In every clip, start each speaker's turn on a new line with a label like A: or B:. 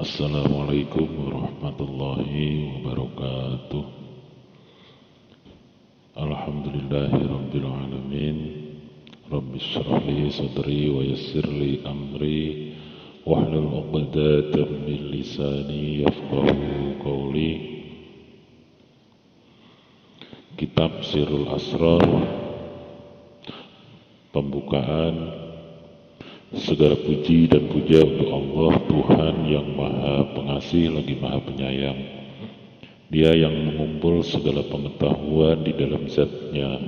A: Assalamualaikum warahmatullahi wabarakatuh. Alhamdulillahi rabbil alamin. Rabbi shrah li sadri wa yassir li amri wahlul 'uqdatam min lisani yafqahu qawli. Kitab Sirrul Asrar, pembukaan. Segala puji dan puja untuk Allah, Tuhan yang Maha Pengasih lagi Maha Penyayang. Dia yang mengumpul segala pengetahuan di dalam zat-Nya.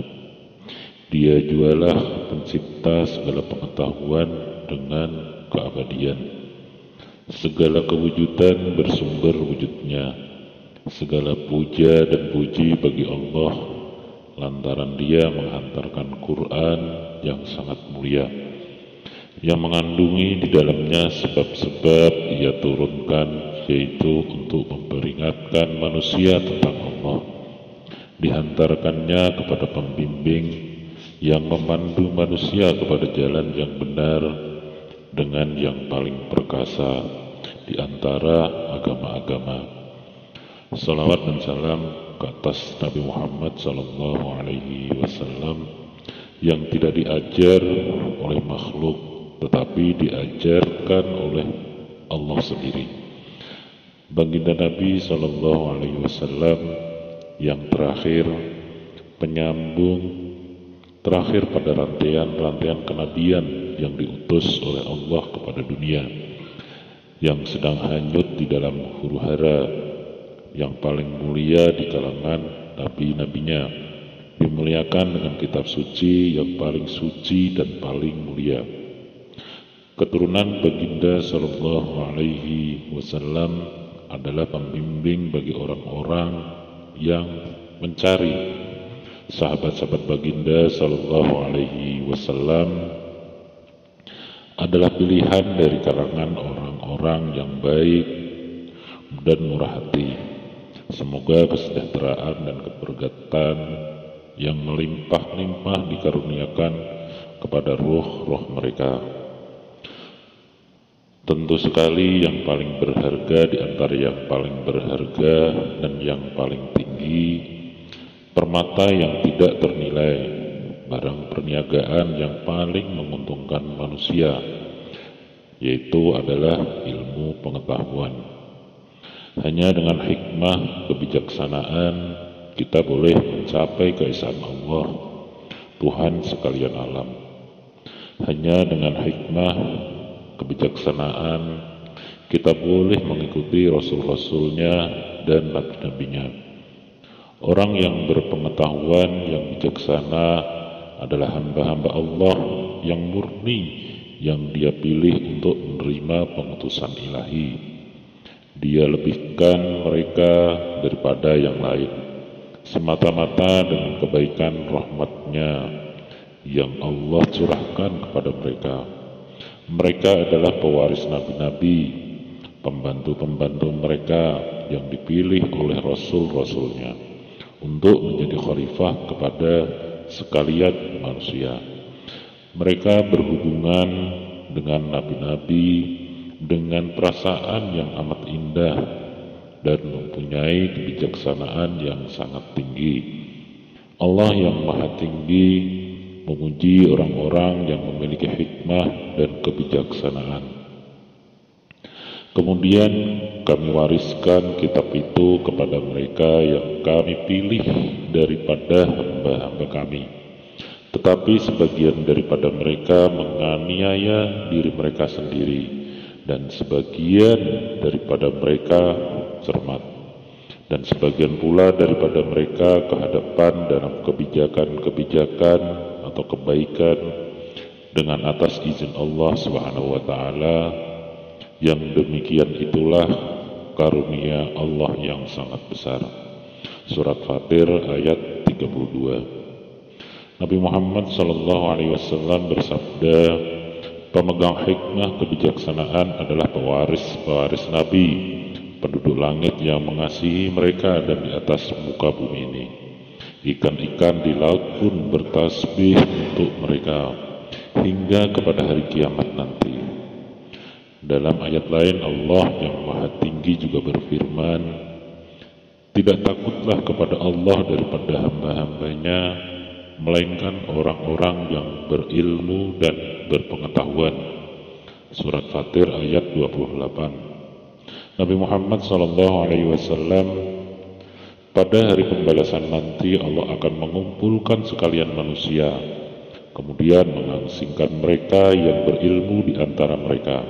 A: Dia jualah pencipta segala pengetahuan dengan keabadian. Segala kewujudan bersumber wujudnya. Segala puja dan puji bagi Allah, lantaran Dia menghantarkan Quran yang sangat mulia, yang mengandungi di dalamnya sebab-sebab Ia turunkan, yaitu untuk memperingatkan manusia tentang Allah. Dihantarkannya kepada pembimbing yang memandu manusia kepada jalan yang benar dengan yang paling perkasa di antara agama-agama. Salawat dan salam ke atas Nabi Muhammad SAW yang tidak diajar oleh makhluk, tetapi diajarkan oleh Allah sendiri. Baginda Nabi SAW yang terakhir, penyambung terakhir pada rantaian-rantaian kenabian yang diutus oleh Allah kepada dunia, yang sedang hanyut di dalam huru-hara, yang paling mulia di kalangan nabi-nabinya, dimuliakan dengan kitab suci yang paling suci dan paling mulia. Keturunan Baginda Sallallahu Alaihi Wasallam adalah pembimbing bagi orang-orang yang mencari. Sahabat-sahabat Baginda Sallallahu Alaihi Wasallam adalah pilihan dari kalangan orang-orang yang baik dan murah hati. Semoga kesejahteraan dan keberkatan yang melimpah-limpah dikaruniakan kepada ruh-ruh mereka. Tentu sekali yang paling berharga di antara yang paling berharga dan yang paling tinggi, permata yang tidak ternilai, barang perniagaan yang paling menguntungkan manusia, yaitu adalah ilmu pengetahuan. Hanya dengan hikmah kebijaksanaan kita boleh mencapai keesaan Allah, Tuhan sekalian alam. Hanya dengan hikmah kebijaksanaan kita boleh mengikuti Rasul-Rasulnya dan Nabi-Nabinya. Orang yang berpengetahuan, yang bijaksana adalah hamba-hamba Allah yang murni, yang Dia pilih untuk menerima pengutusan ilahi. Dia lebihkan mereka daripada yang lain, semata-mata dengan kebaikan rahmat-Nya yang Allah curahkan kepada mereka. Mereka adalah pewaris nabi-nabi, pembantu-pembantu mereka yang dipilih oleh Rasul-Rasulnya untuk menjadi khalifah kepada sekalian manusia. Mereka berhubungan dengan nabi-nabi dengan perasaan yang amat indah dan mempunyai kebijaksanaan yang sangat tinggi. Allah yang Maha Tinggi memuji orang-orang yang memiliki hikmah dan kebijaksanaan. Kemudian kami wariskan kitab itu kepada mereka yang kami pilih daripada hamba-hamba kami. Tetapi sebagian daripada mereka menganiaya diri mereka sendiri, dan sebagian daripada mereka cermat, dan sebagian pula daripada mereka kehadapan dalam kebijakan-kebijakan atau kebaikan dengan atas izin Allah Subhanahu wa taala. Yang demikian itulah karunia Allah yang sangat besar. Surat Fatir ayat 32. Nabi Muhammad SAW bersabda, pemegang hikmah kebijaksanaan adalah pewaris Nabi, penduduk langit yang mengasihi mereka dan di atas muka bumi ini. Ikan-ikan di laut pun bertasbih untuk mereka hingga kepada hari kiamat nanti. Dalam ayat lain Allah yang Maha Tinggi juga berfirman, tidak takutlah kepada Allah daripada hamba-hambanya, melainkan orang-orang yang berilmu dan berpengetahuan. Surat Fatir ayat 28. Nabi Muhammad SAW, pada hari pembalasan nanti Allah akan mengumpulkan sekalian manusia, kemudian mengasingkan mereka yang berilmu di antara mereka,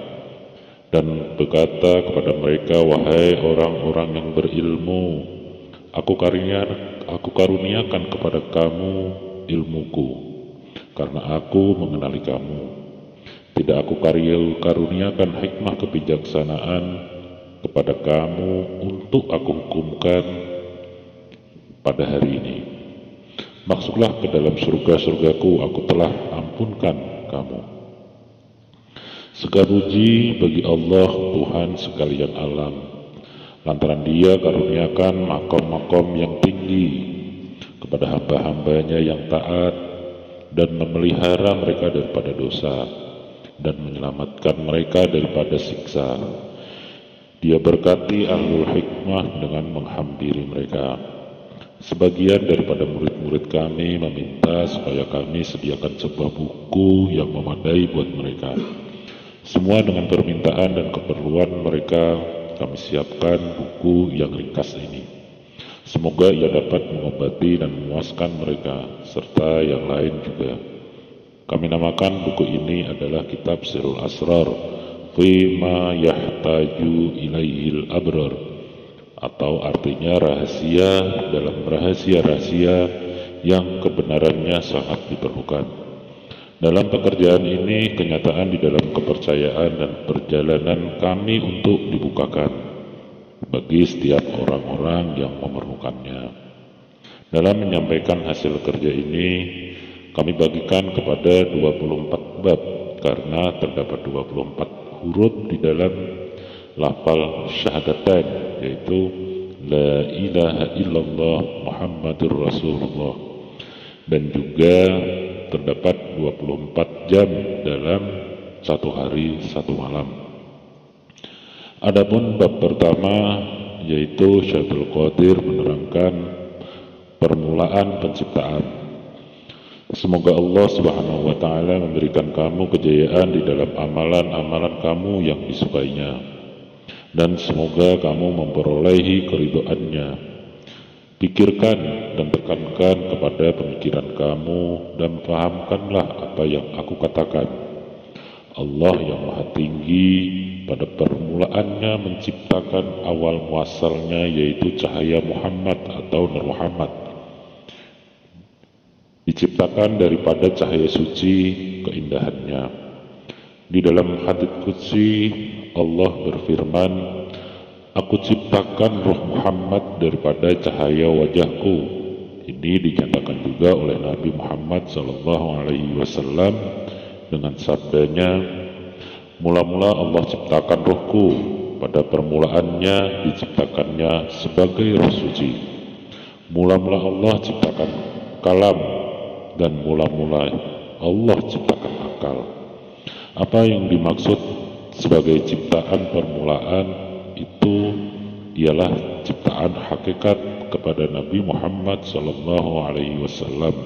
A: dan berkata kepada mereka, wahai orang-orang yang berilmu, aku karuniakan kepada kamu ilmuku, karena aku mengenali kamu. Tidak aku karuniakan hikmah kebijaksanaan kepada kamu untuk aku hukumkan pada hari ini. Masuklah ke dalam surga-surgaku, aku telah ampunkan kamu. Segala puji bagi Allah Tuhan sekalian alam, lantaran Dia karuniakan makom-makom yang tinggi kepada hamba-hambanya yang taat dan memelihara mereka daripada dosa dan menyelamatkan mereka daripada siksa. Dia berkati ahlul hikmah dengan menghampiri mereka. Sebagian daripada murid-murid kami meminta supaya kami sediakan sebuah buku yang memadai buat mereka. Semua dengan permintaan dan keperluan mereka, kami siapkan buku yang ringkas ini. Semoga ia dapat mengobati dan memuaskan mereka, serta yang lain juga. Kami namakan buku ini adalah Kitab Sirrul Asrar Fima Yahtaju Ilaihil Abrar, atau artinya rahasia dalam rahasia-rahasia yang kebenarannya sangat diperlukan. Dalam pekerjaan ini, kenyataan di dalam kepercayaan dan perjalanan kami untuk dibukakan bagi setiap orang-orang yang memerlukannya. Dalam menyampaikan hasil kerja ini, kami bagikan kepada 24 bab, karena terdapat 24 huruf di dalam lafal syahadatain, yaitu La ilaha illallah Muhammadur Rasulullah, dan juga terdapat 24 jam dalam satu hari satu malam. Adapun bab pertama, yaitu Syaikhul Qadir, menerangkan permulaan penciptaan. Semoga Allah Subhanahu wa Ta'ala memberikan kamu kejayaan di dalam amalan-amalan kamu yang disukainya, dan semoga kamu memperolehi keridhoannya. Pikirkan dan tekankan kepada pemikiran kamu dan pahamkanlah apa yang aku katakan. Allah yang Maha Tinggi pada permulaannya menciptakan awal muasalnya, yaitu cahaya Muhammad atau Nur Muhammad. Diciptakan daripada cahaya suci keindahannya. Di dalam hadits qudsi Allah berfirman, aku ciptakan Ruh Muhammad daripada cahaya wajahku. Ini dinyatakan juga oleh Nabi Muhammad SAW dengan sabdanya, mula-mula Allah ciptakan ruhku, pada permulaannya diciptakannya sebagai roh suci. Mula-mula Allah ciptakan kalam, dan mula-mula Allah ciptakan akal. Apa yang dimaksud sebagai ciptaan permulaan itu ialah ciptaan hakikat kepada Nabi Muhammad SAW,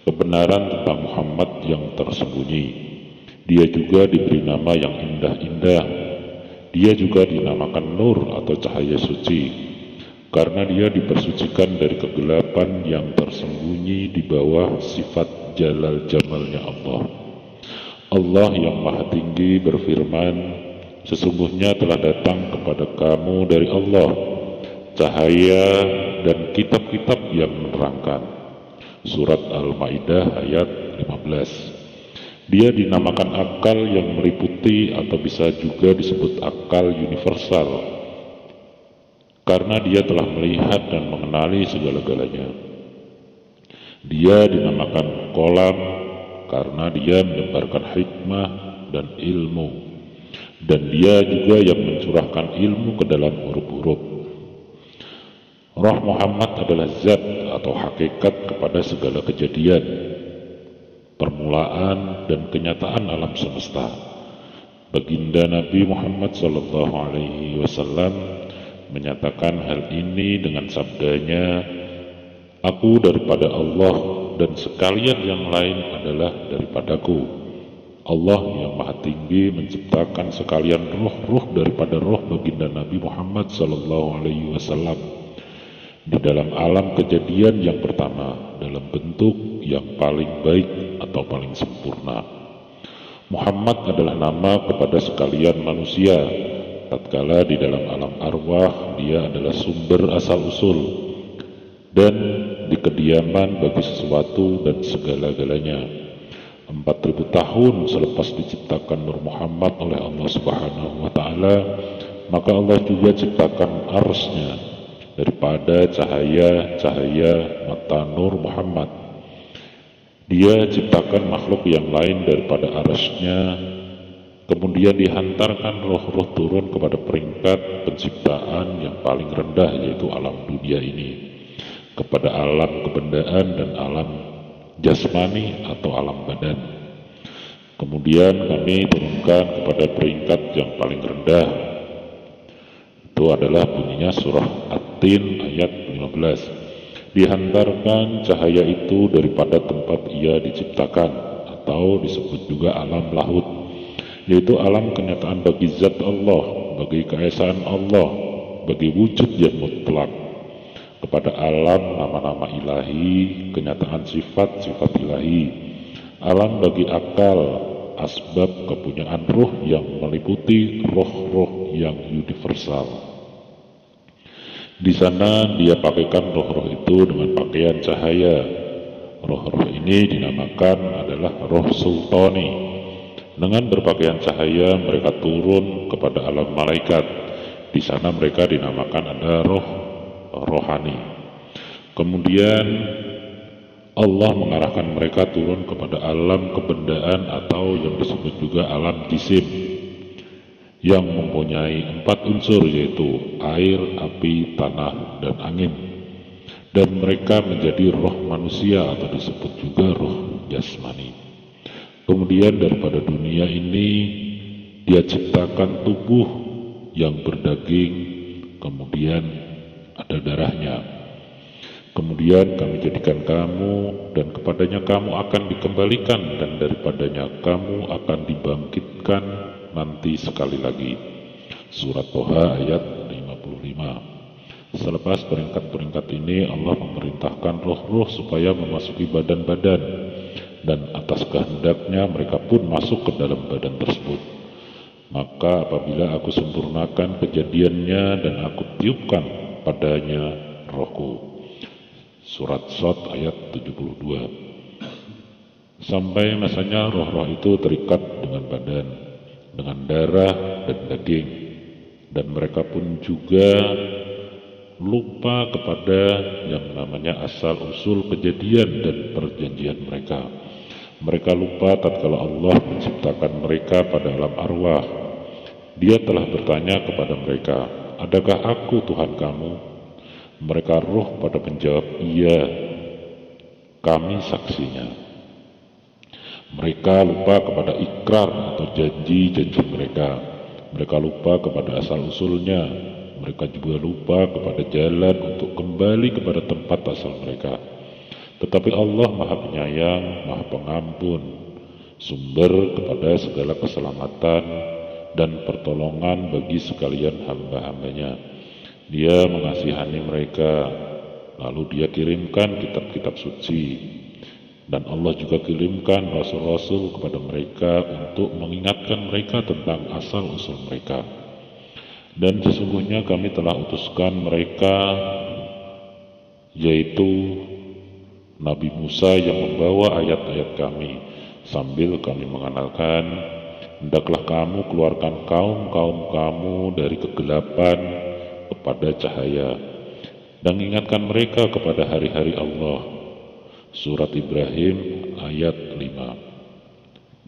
A: kebenaran tentang Muhammad yang tersembunyi. Dia juga diberi nama yang indah-indah. Dia juga dinamakan Nur atau cahaya suci, karena dia dipersucikan dari kegelapan yang tersembunyi di bawah sifat jalal jamalnya Allah. Allah yang Maha Tinggi berfirman, sesungguhnya telah datang kepada kamu dari Allah cahaya dan kitab-kitab yang menerangkan. Surat Al-Ma'idah ayat 15. Dia dinamakan akal yang meliputi atau bisa juga disebut akal universal, karena dia telah melihat dan mengenali segala-galanya. Dia dinamakan kolam karena dia menyebarkan hikmah dan ilmu, dan dia juga yang mencurahkan ilmu ke dalam huruf-huruf. Roh Muhammad adalah zat atau hakikat kepada segala kejadian, permulaan dan kenyataan alam semesta. Baginda Nabi Muhammad sallallahu alaihi wasallam menyatakan hal ini dengan sabdanya, "Aku daripada Allah dan sekalian yang lain adalah daripadaku." Allah yang maha tinggi menciptakan sekalian roh-roh daripada roh baginda Nabi Muhammad sallallahu alaihi wasallam di dalam alam kejadian yang pertama dalam bentuk yang paling baik atau paling sempurna. Muhammad adalah nama kepada sekalian manusia, tatkala di dalam alam arwah dia adalah sumber asal-usul dan di kediaman bagi sesuatu dan segala-galanya. 4000 tahun selepas diciptakan Nur Muhammad oleh Allah Subhanahu wa Ta'ala, maka Allah juga ciptakan arsy-Nya daripada cahaya-cahaya mata Nur Muhammad. Dia ciptakan makhluk yang lain daripada arsy-Nya, kemudian dihantarkan roh-roh turun kepada peringkat penciptaan yang paling rendah, yaitu alam dunia ini, kepada alam kebendaan dan alam jasmani atau alam badan. Kemudian kami turunkan kepada peringkat yang paling rendah. Itu adalah bunyinya surah At-Tin ayat 15. Dihantarkan cahaya itu daripada tempat ia diciptakan, atau disebut juga alam lahut, yaitu alam kenyataan bagi zat Allah, bagi keesaan Allah, bagi wujud yang mutlak, kepada alam nama-nama ilahi, kenyataan sifat-sifat ilahi, alam bagi akal, asbab kepunyaan ruh yang meliputi roh-roh yang universal. Di sana dia pakaikan roh-roh itu dengan pakaian cahaya. Roh-roh ini dinamakan adalah roh sultani. Dengan berpakaian cahaya mereka turun kepada alam malaikat. Di sana mereka dinamakan ada roh rohani. Kemudian Allah mengarahkan mereka turun kepada alam kebendaan atau yang disebut juga alam jisim, yang mempunyai 4 unsur, yaitu air, api, tanah, dan angin. Dan mereka menjadi roh manusia atau disebut juga roh jasmani. Kemudian daripada dunia ini dia ciptakan tubuh yang berdaging, kemudian ada darahnya. Kemudian kami jadikan kamu dan kepadanya kamu akan dikembalikan, dan daripadanya kamu akan dibangkitkan nanti sekali lagi. Surat Toha ayat 55. Selepas peringkat-peringkat ini Allah memerintahkan roh-roh supaya memasuki badan-badan, dan atas kehendaknya mereka pun masuk ke dalam badan tersebut. Maka apabila aku sempurnakan kejadiannya dan aku tiupkan padanya rohku. Surat Shad ayat 72. Sampai masanya roh-roh itu terikat dengan badan, dengan darah dan daging, dan mereka pun juga lupa kepada yang namanya asal-usul kejadian dan perjanjian mereka. Mereka lupa tatkala Allah menciptakan mereka pada alam arwah. Dia telah bertanya kepada mereka, "Adakah aku Tuhan kamu?" Mereka roh pada menjawab, "Iya, kami saksinya." Mereka lupa kepada ikrar atau janji-janji mereka. Mereka lupa kepada asal-usulnya. Mereka juga lupa kepada jalan untuk kembali kepada tempat asal mereka. Tetapi Allah Maha Penyayang, Maha Pengampun, sumber kepada segala keselamatan dan pertolongan bagi sekalian hamba-hambanya. Dia mengasihani mereka, lalu dia kirimkan kitab-kitab suci, dan Allah juga kirimkan rasul-rasul kepada mereka untuk mengingatkan mereka tentang asal-usul mereka. Dan sesungguhnya kami telah utuskan mereka, yaitu Nabi Musa yang membawa ayat-ayat kami, sambil kami mengenalkan, "Hendaklah kamu keluarkan kaum-kaum kamu dari kegelapan kepada cahaya, dan ingatkan mereka kepada hari-hari Allah." Surat Ibrahim ayat 5,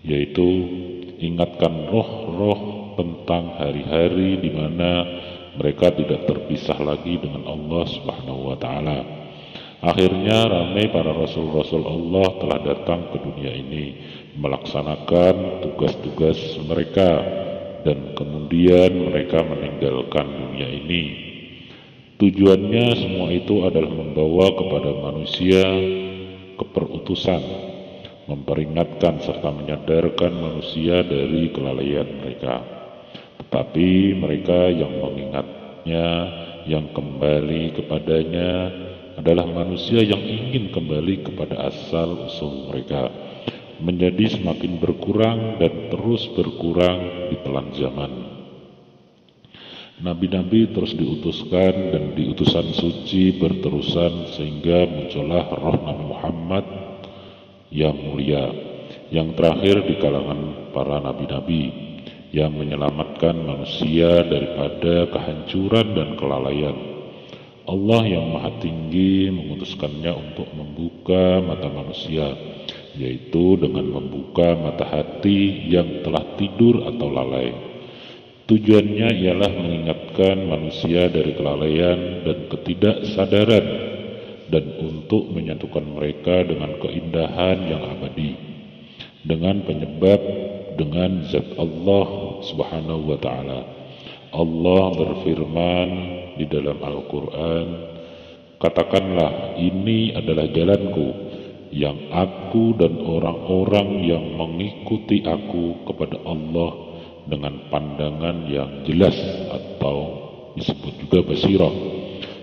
A: yaitu ingatkan roh-roh tentang hari-hari di mana mereka tidak terpisah lagi dengan Allah Subhanahu wa Ta'ala. Akhirnya ramai para rasul-rasul Allah telah datang ke dunia ini melaksanakan tugas-tugas mereka dan kemudian mereka meninggalkan dunia ini. Tujuannya semua itu adalah membawa kepada manusia keperutusan, memperingatkan serta menyadarkan manusia dari kelalaian mereka. Tetapi mereka yang mengingatnya, yang kembali kepadanya adalah manusia yang ingin kembali kepada asal-usul mereka, menjadi semakin berkurang dan terus berkurang di telan zaman. Nabi-nabi terus diutuskan dan di utusan suci berterusan sehingga muncullah roh Nabi Muhammad yang mulia, yang terakhir di kalangan para nabi-nabi, yang menyelamatkan manusia daripada kehancuran dan kelalaian. Allah yang maha tinggi mengutuskannya untuk membuka mata manusia, yaitu dengan membuka mata hati yang telah tidur atau lalai. Tujuannya ialah mengingatkan manusia dari kelalaian dan ketidaksadaran, dan untuk menyatukan mereka dengan keindahan yang abadi, dengan penyebab dengan zat Allah Subhanahu wa ta'ala. Allah berfirman di dalam Al-Quran, katakanlah ini adalah jalanku, yang aku dan orang-orang yang mengikuti aku kepada Allah dengan pandangan yang jelas, atau disebut juga basirah.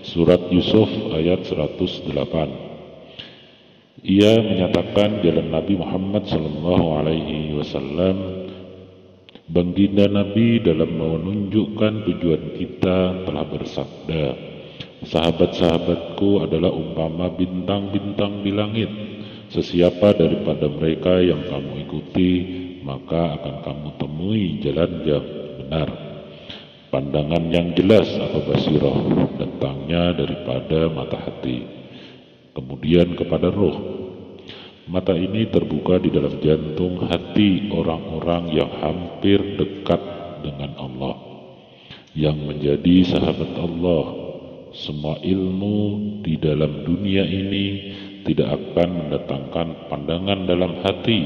A: Surat Yusuf ayat 108. Ia menyatakan jalan Nabi Muhammad SAW. Baginda Nabi dalam menunjukkan tujuan kita telah bersabda, sahabat-sahabatku adalah umpama bintang-bintang di langit. Sesiapa daripada mereka yang kamu ikuti, maka akan kamu temui jalan yang benar. Pandangan yang jelas atau basirah datangnya daripada mata hati, kemudian kepada roh. Mata ini terbuka di dalam jantung hati orang-orang yang hampir dekat dengan Allah, yang menjadi sahabat Allah. Semua ilmu di dalam dunia ini tidak akan mendatangkan pandangan dalam hati.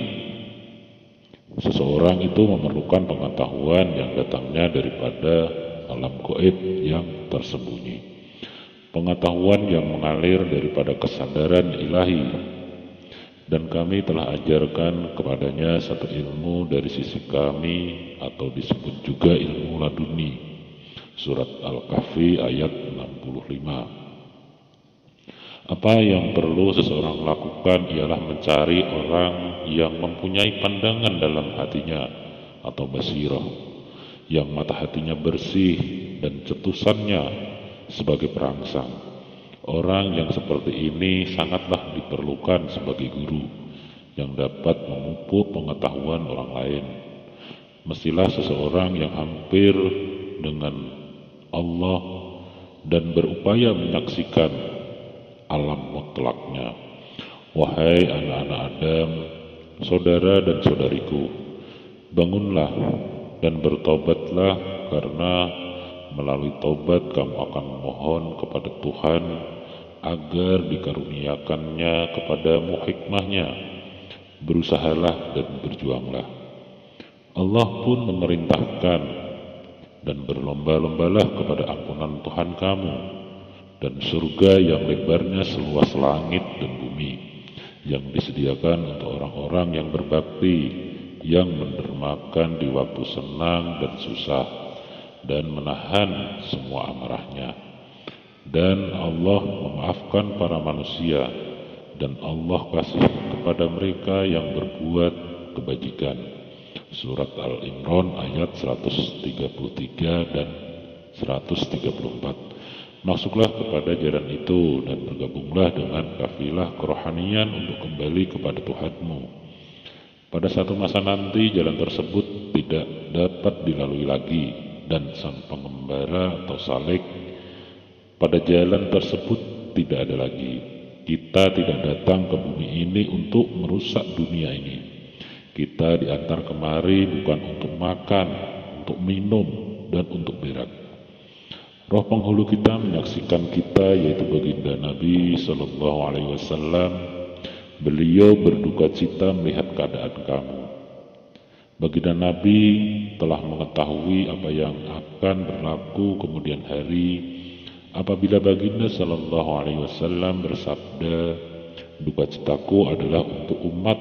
A: Seseorang itu memerlukan pengetahuan yang datangnya daripada alam gaib yang tersembunyi, pengetahuan yang mengalir daripada kesadaran ilahi. Dan kami telah ajarkan kepadanya satu ilmu dari sisi kami, atau disebut juga ilmu laduni. Surat Al-Kahfi ayat 65. Apa yang perlu seseorang lakukan ialah mencari orang yang mempunyai pandangan dalam hatinya atau basirah, yang mata hatinya bersih dan cetusannya sebagai perangsang. Orang yang seperti ini sangatlah diperlukan sebagai guru yang dapat memupuk pengetahuan orang lain. Mestilah seseorang yang hampir dengan Allah dan berupaya menyaksikan alam mutlaknya. Wahai anak-anak Adam, saudara dan saudariku, bangunlah dan bertobatlah, karena melalui taubat kamu akan memohon kepada Tuhan agar dikaruniakannya kepadamu hikmahnya. Berusahalah dan berjuanglah. Allah pun memerintahkan, dan berlomba-lombalah kepada ampunan Tuhan kamu, dan surga yang lebarnya seluas langit dan bumi, yang disediakan untuk orang-orang yang berbakti, yang mendermakan di waktu senang dan susah, dan menahan semua amarahnya. Dan Allah memaafkan para manusia, dan Allah kasih kepada mereka yang berbuat kebajikan. Surat Al-Imran ayat 133 dan 134. Masuklah kepada jalan itu dan bergabunglah dengan kafilah kerohanian untuk kembali kepada Tuhanmu. Pada satu masa nanti jalan tersebut tidak dapat dilalui lagi, dan sang pengembara atau salik pada jalan tersebut tidak ada lagi. Kita tidak datang ke bumi ini untuk merusak dunia ini. Kita diantar kemari bukan untuk makan, untuk minum, dan untuk berak. Roh penghulu kita menyaksikan kita, yaitu baginda Nabi SAW. Beliau berduka cita melihat keadaan kamu. Baginda Nabi telah mengetahui apa yang akan berlaku kemudian hari apabila Baginda Sallallahu Alaihi Wasallam bersabda, duka citaku adalah untuk umat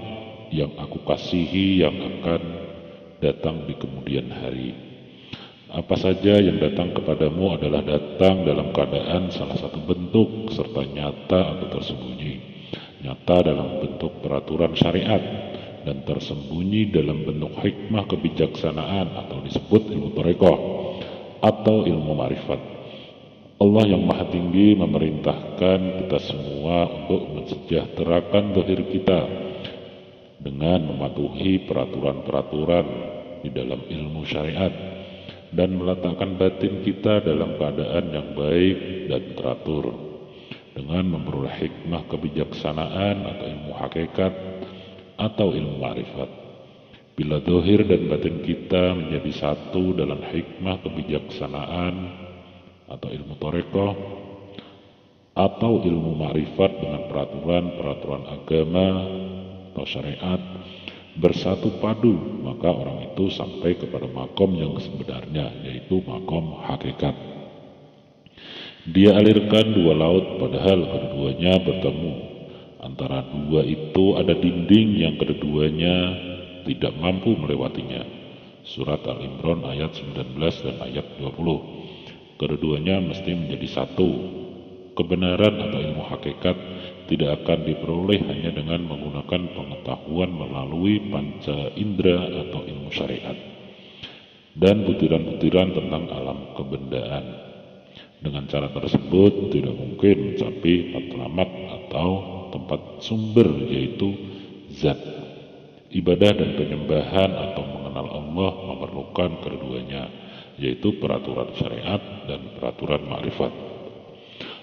A: yang aku kasihi yang akan datang di kemudian hari. Apa saja yang datang kepadamu adalah datang dalam keadaan salah satu bentuk serta nyata atau tersembunyi. Nyata dalam bentuk peraturan syariat dan tersembunyi dalam bentuk hikmah kebijaksanaan atau disebut ilmu thariqah atau ilmu ma'rifat. Allah yang Maha Tinggi memerintahkan kita semua untuk mensejahterakan zahir kita dengan mematuhi peraturan-peraturan di dalam ilmu syariat dan meletakkan batin kita dalam keadaan yang baik dan teratur dengan memperoleh hikmah kebijaksanaan atau ilmu hakikat atau ilmu ma'rifat. Bila zahir dan batin kita menjadi satu dalam hikmah kebijaksanaan atau ilmu thariqah atau ilmu ma'rifat dengan peraturan-peraturan agama atau syariat bersatu padu, maka orang itu sampai kepada makom yang sebenarnya, yaitu makom hakikat. Dia alirkan dua laut padahal keduanya bertemu. Antara dua itu ada dinding yang keduanya tidak mampu melewatinya. Surat Al-Imran ayat 19 dan ayat 20. Keduanya mesti menjadi satu. Kebenaran atau ilmu hakikat tidak akan diperoleh hanya dengan menggunakan pengetahuan melalui panca indera atau ilmu syariat dan butiran-butiran tentang alam kebendaan. Dengan cara tersebut tidak mungkin mencapai matlamat atau tempat sumber, yaitu zat. Ibadah dan penyembahan atau mengenal Allah memerlukan keduanya, yaitu peraturan syariat dan peraturan ma'rifat.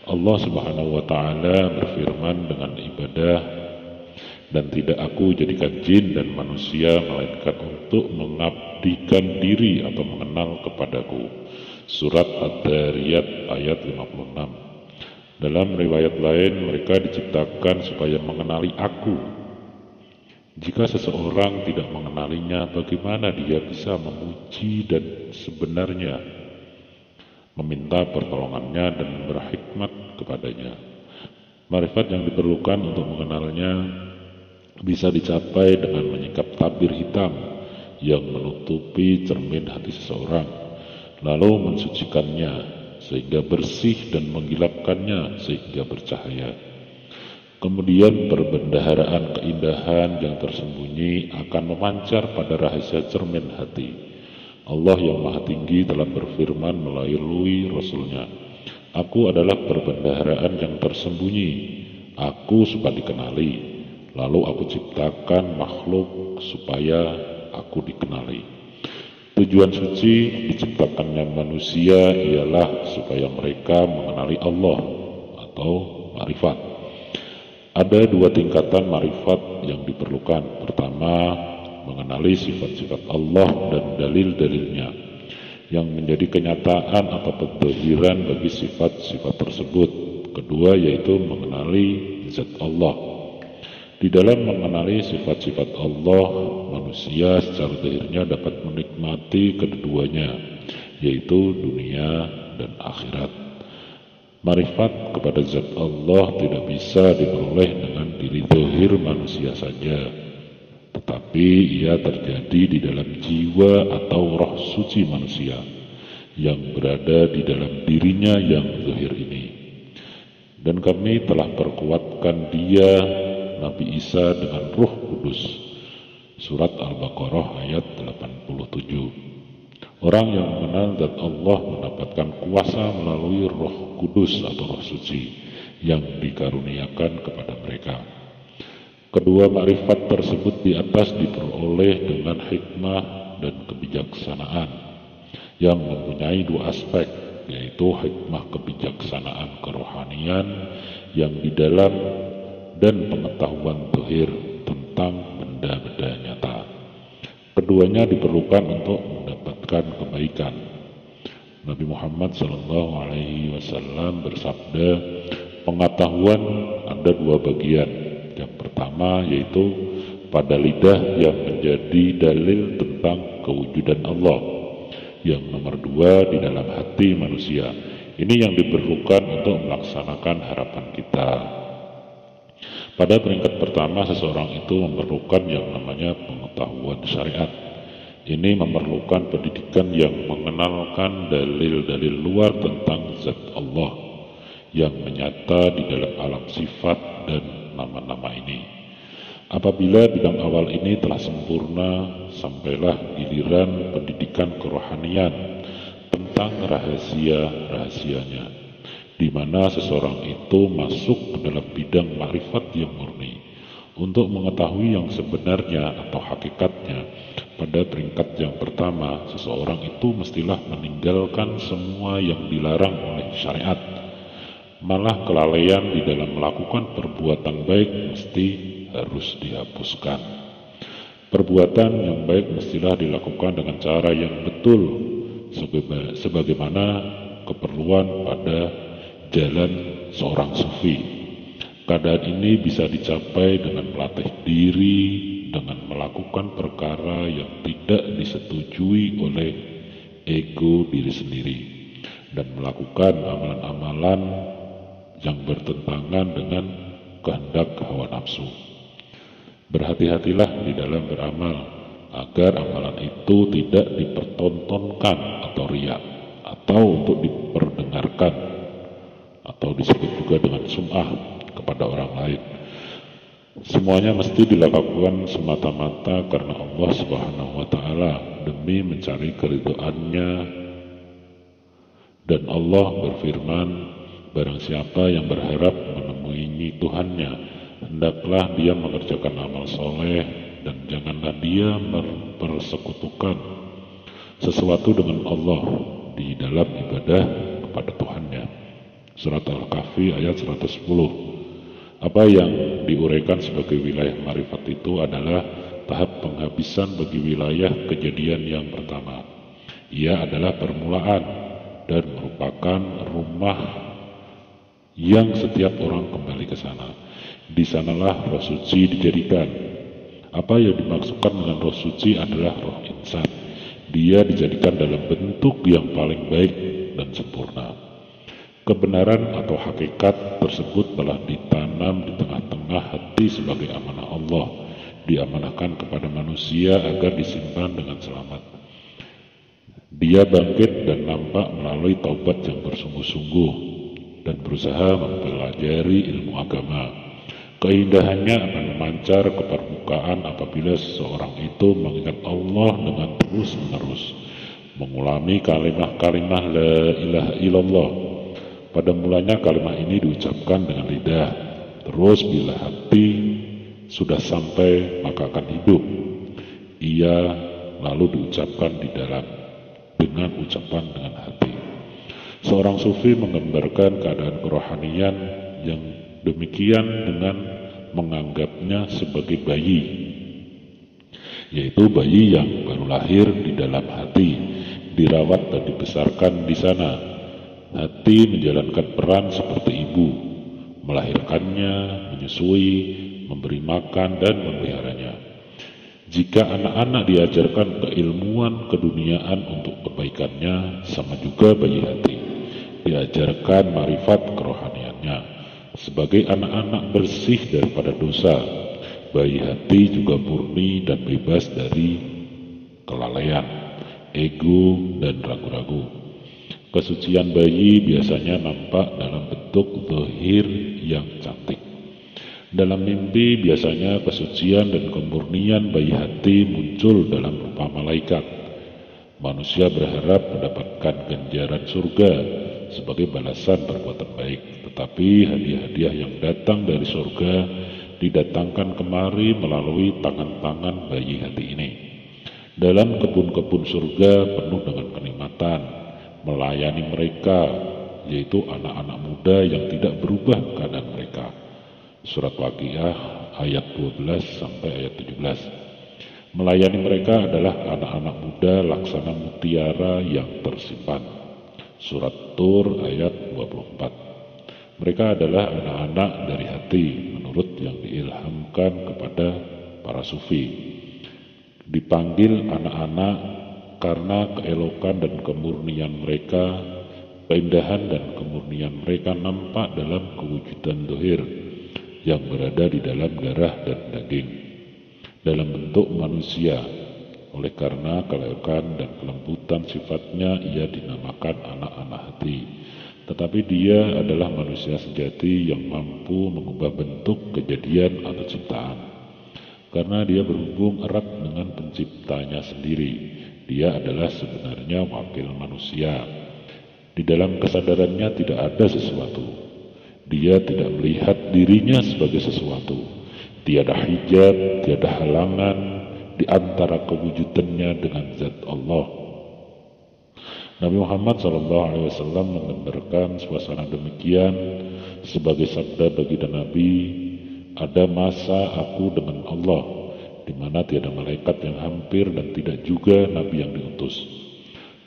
A: Allah Subhanahu wa Ta'ala berfirman dengan ibadah, dan tidak aku jadikan jin dan manusia melainkan untuk mengabdikan diri atau mengenal kepadaku. Surat Ad-Dariyat ayat 56. Dalam riwayat lain, mereka diciptakan supaya mengenali aku. Jika seseorang tidak mengenalinya, bagaimana dia bisa memuji dan sebenarnya meminta pertolongannya dan berkhidmat kepadanya? Marifat yang diperlukan untuk mengenalnya bisa dicapai dengan menyingkap tabir hitam yang menutupi cermin hati seseorang, lalu mensucikannya sehingga bersih dan menggilapkannya sehingga bercahaya. Kemudian perbendaharaan keindahan yang tersembunyi akan memancar pada rahasia cermin hati. Allah yang Maha Tinggi telah berfirman melalui Rasulnya, aku adalah perbendaharaan yang tersembunyi, aku suka dikenali, lalu aku ciptakan makhluk supaya aku dikenali. Tujuan suci diciptakannya manusia ialah supaya mereka mengenali Allah atau ma'rifat. Ada dua tingkatan ma'rifat yang diperlukan. Pertama, mengenali sifat-sifat Allah dan dalil-dalilnya yang menjadi kenyataan atau pendahiran bagi sifat-sifat tersebut. Kedua, yaitu mengenali zat Allah. Di dalam mengenali sifat-sifat Allah, manusia secara zahirnya dapat menikmati keduanya, yaitu dunia dan akhirat. Marifat kepada zat Allah tidak bisa diperoleh dengan diri zahir manusia saja, tetapi ia terjadi di dalam jiwa atau roh suci manusia yang berada di dalam dirinya yang zahir ini. Dan kami telah perkuatkan dia, Nabi Isa, dengan Ruh Kudus. Surat Al-Baqarah ayat 87. Orang yang mengenal zat Allah mendapatkan kuasa melalui Roh Kudus atau Roh Suci yang dikaruniakan kepada mereka. Kedua makrifat tersebut di atas diperoleh dengan hikmah dan kebijaksanaan yang mempunyai dua aspek, yaitu hikmah kebijaksanaan kerohanian yang di dalam dan pengetahuan zahir tentang benda-benda nyata. Keduanya diperlukan untuk mendapatkan kebaikan. Nabi Muhammad SAW bersabda, pengetahuan ada dua bagian. Yang pertama yaitu pada lidah yang menjadi dalil tentang kewujudan Allah. Yang nomor dua, di dalam hati manusia. Ini yang diperlukan untuk melaksanakan harapan kita. Pada peringkat pertama, seseorang itu memerlukan yang namanya pengetahuan syariat. Ini memerlukan pendidikan yang mengenalkan dalil-dalil luar tentang zat Allah yang menyata di dalam alam sifat dan nama-nama ini. Apabila bidang awal ini telah sempurna, sampailah giliran pendidikan kerohanian tentang rahasia-rahasianya, di mana seseorang itu masuk ke dalam bidang makrifat yang murni untuk mengetahui yang sebenarnya atau hakikatnya. Pada peringkat yang pertama, seseorang itu mestilah meninggalkan semua yang dilarang oleh syariat. Malah kelalaian di dalam melakukan perbuatan baik mesti harus dihapuskan. Perbuatan yang baik mestilah dilakukan dengan cara yang betul, sebagaimana keperluan pada jalan seorang sufi. Keadaan ini bisa dicapai dengan melatih diri, dengan melakukan perkara yang tidak disetujui oleh ego diri sendiri, dan melakukan amalan-amalan yang bertentangan dengan kehendak hawa nafsu. Berhati-hatilah di dalam beramal, agar amalan itu tidak dipertontonkan atau riya, atau untuk diperdengarkan, atau disebut juga dengan sum'ah kepada orang lain. Semuanya mesti dilakukan semata-mata karena Allah Subhanahu wa Ta'ala, demi mencari keridhaannya. Dan Allah berfirman, barang siapa yang berharap menemui Tuhannya, hendaklah dia mengerjakan amal soleh, dan janganlah dia mempersekutukan sesuatu dengan Allah di dalam ibadah kepada Tuhannya. Surat Al-Kahfi ayat 110. Apa yang diuraikan sebagai wilayah marifat itu adalah tahap penghabisan bagi wilayah kejadian yang pertama. Ia adalah permulaan dan merupakan rumah yang setiap orang kembali ke sana. Di sanalah roh suci dijadikan. Apa yang dimaksudkan dengan roh suci adalah roh insan. Dia dijadikan dalam bentuk yang paling baik dan sempurna. Kebenaran atau hakikat tersebut telah ditanam di tengah-tengah hati sebagai amanah Allah, diamanahkan kepada manusia agar disimpan dengan selamat. Dia bangkit dan nampak melalui taubat yang bersungguh-sungguh dan berusaha mempelajari ilmu agama. Keindahannya akan memancar ke permukaan apabila seseorang itu mengingat Allah dengan terus-menerus, mengulangi kalimat-kalimat la ilaha illallah. Pada mulanya kalimat ini diucapkan dengan lidah, terus bila hati sudah sampai maka akan hidup. Ia lalu diucapkan di dalam dengan ucapan dengan hati. Seorang sufi menggambarkan keadaan kerohanian yang demikian dengan menganggapnya sebagai bayi, yaitu bayi yang baru lahir di dalam hati, dirawat dan dibesarkan di sana. Hati menjalankan peran seperti ibu, melahirkannya, menyusui, memberi makan, dan memeliharanya. Jika anak-anak diajarkan keilmuan keduniaan untuk kebaikannya, sama juga bayi hati diajarkan marifat kerohaniannya. Sebagai anak-anak bersih daripada dosa, bayi hati juga murni dan bebas dari kelalaian, ego, dan ragu-ragu. Kesucian bayi biasanya nampak dalam bentuk zahir yang cantik. Dalam mimpi biasanya kesucian dan kemurnian bayi hati muncul dalam rupa malaikat. Manusia berharap mendapatkan ganjaran surga sebagai balasan perbuatan baik, tetapi hadiah-hadiah yang datang dari surga didatangkan kemari melalui tangan-tangan bayi hati ini. Dalam kebun-kebun surga penuh dengan kenikmatan, melayani mereka, yaitu anak-anak muda yang tidak berubah keadaan mereka. Surat Waqiah ayat 12 sampai ayat 17. Melayani mereka adalah anak-anak muda laksana mutiara yang tersimpan. Surat Tur ayat 24. Mereka adalah anak-anak dari hati menurut yang diilhamkan kepada para sufi. Dipanggil anak-anak karena keelokan dan kemurnian mereka, keindahan dan kemurnian mereka nampak dalam kewujudan dohir yang berada di dalam darah dan daging, dalam bentuk manusia. Oleh karena keelokan dan kelembutan sifatnya, ia dinamakan anak-anak hati. Tetapi dia adalah manusia sejati yang mampu mengubah bentuk kejadian atau ciptaan. Karena dia berhubung erat dengan penciptanya sendiri, dia adalah sebenarnya wakil manusia. Di dalam kesadarannya tidak ada sesuatu. Dia tidak melihat dirinya sebagai sesuatu. Tiada hijab, tiada halangan di antara kewujudannya dengan zat Allah. Nabi Muhammad SAW menggambarkan suasana demikian sebagai sabda baginda Nabi, ada masa aku dengan Allah, di mana tiada malaikat yang hampir dan tidak juga Nabi yang diutus.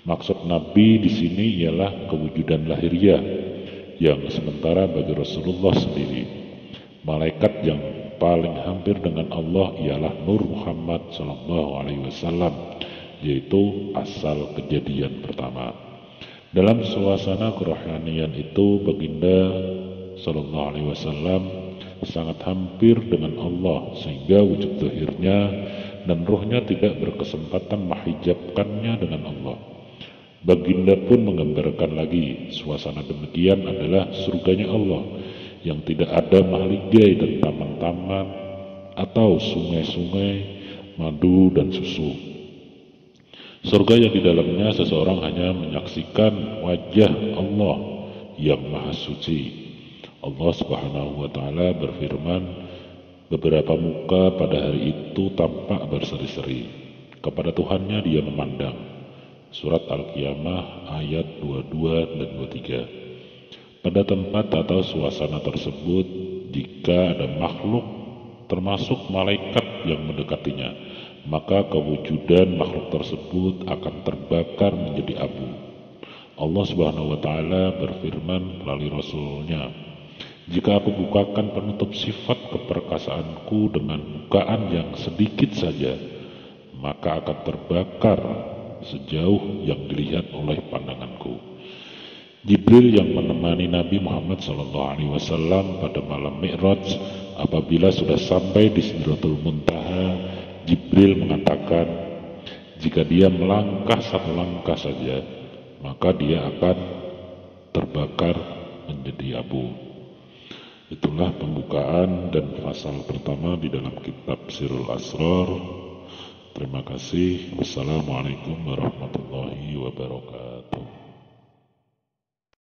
A: Maksud Nabi di sini ialah kewujudan lahiriah, yang sementara bagi Rasulullah sendiri, malaikat yang paling hampir dengan Allah ialah Nur Muhammad SAW, yaitu asal kejadian pertama. Dalam suasana kerohanian itu, baginda SAW sangat hampir dengan Allah, sehingga wujud zahirnya dan rohnya tidak berkesempatan menghijabkannya dengan Allah. Baginda pun menggambarkan lagi, suasana demikian adalah surganya Allah, yang tidak ada mahligai dan taman-taman atau sungai-sungai, madu dan susu. Surga yang di dalamnya seseorang hanya menyaksikan wajah Allah yang maha suci. Allah Subhanahu wa Ta'ala berfirman, beberapa muka pada hari itu tampak berseri-seri. Kepada Tuhannya dia memandang. Surat Al-Qiyamah ayat 22 dan 23. Pada tempat atau suasana tersebut, jika ada makhluk termasuk malaikat yang mendekatinya, maka kewujudan makhluk tersebut akan terbakar menjadi abu. Allah Subhanahu wa Ta'ala berfirman melalui Rasulnya, jika aku bukakan penutup sifat keperkasaanku dengan bukaan yang sedikit saja, maka akan terbakar sejauh yang dilihat oleh pandanganku. Jibril yang menemani Nabi Muhammad SAW pada malam Mi'raj, apabila sudah sampai di Sidratul Muntaha, Jibril mengatakan, jika dia melangkah satu langkah saja, maka dia akan terbakar menjadi abu. Itulah pembukaan dan pasal pertama di dalam kitab Sirrul Asrar. Terima kasih. Wassalamualaikum warahmatullahi wabarakatuh.